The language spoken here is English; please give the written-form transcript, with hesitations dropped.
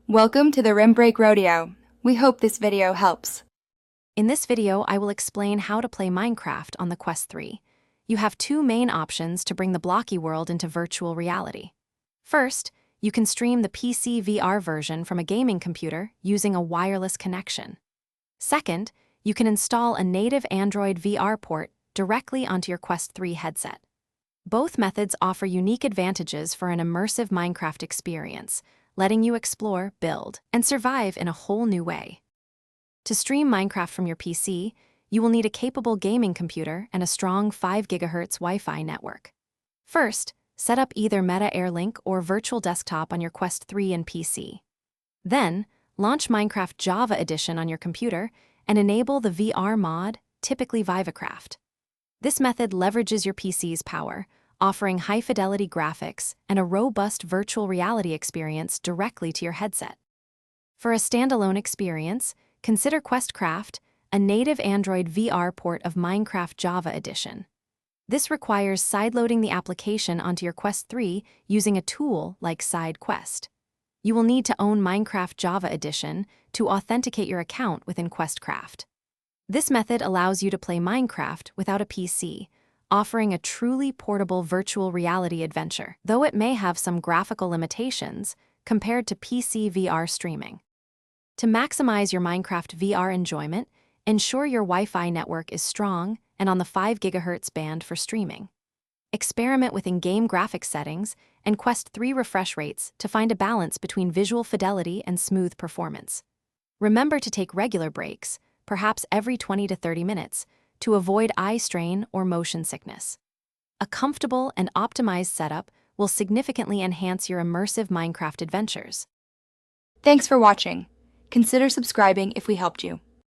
Welcome to the Rim Break Rodeo. We hope this video helps. In this video, I will explain how to play Minecraft on the Quest 3. You have two main options to bring the blocky world into virtual reality. First, you can stream the PC VR version from a gaming computer using a wireless connection. Second, you can install a native Android VR port directly onto your Quest 3 headset. Both methods offer unique advantages for an immersive Minecraft experience, letting you explore, build, and survive in a whole new way. To stream Minecraft from your PC, you will need a capable gaming computer and a strong 5 GHz Wi-Fi network. First, set up either Meta Airlink or Virtual Desktop on your Quest 3 and PC. Then, launch Minecraft Java Edition on your computer and enable the VR mod, typically Vivacraft. This method leverages your PC's power, offering high-fidelity graphics and a robust virtual reality experience directly to your headset. For a standalone experience, consider QuestCraft, a native Android VR port of Minecraft Java Edition. This requires sideloading the application onto your Quest 3 using a tool like SideQuest. You will need to own Minecraft Java Edition to authenticate your account within QuestCraft. This method allows you to play Minecraft without a PC, offering a truly portable virtual reality adventure, though it may have some graphical limitations compared to PC VR streaming. To maximize your Minecraft VR enjoyment, ensure your Wi-Fi network is strong and on the 5 GHz band for streaming. Experiment with in-game graphics settings and Quest 3 refresh rates to find a balance between visual fidelity and smooth performance. Remember to take regular breaks, perhaps every 20 to 30 minutes, to avoid eye strain or motion sickness. A comfortable and optimized setup will significantly enhance your immersive Minecraft adventures. Thanks for watching. Consider subscribing if we helped you.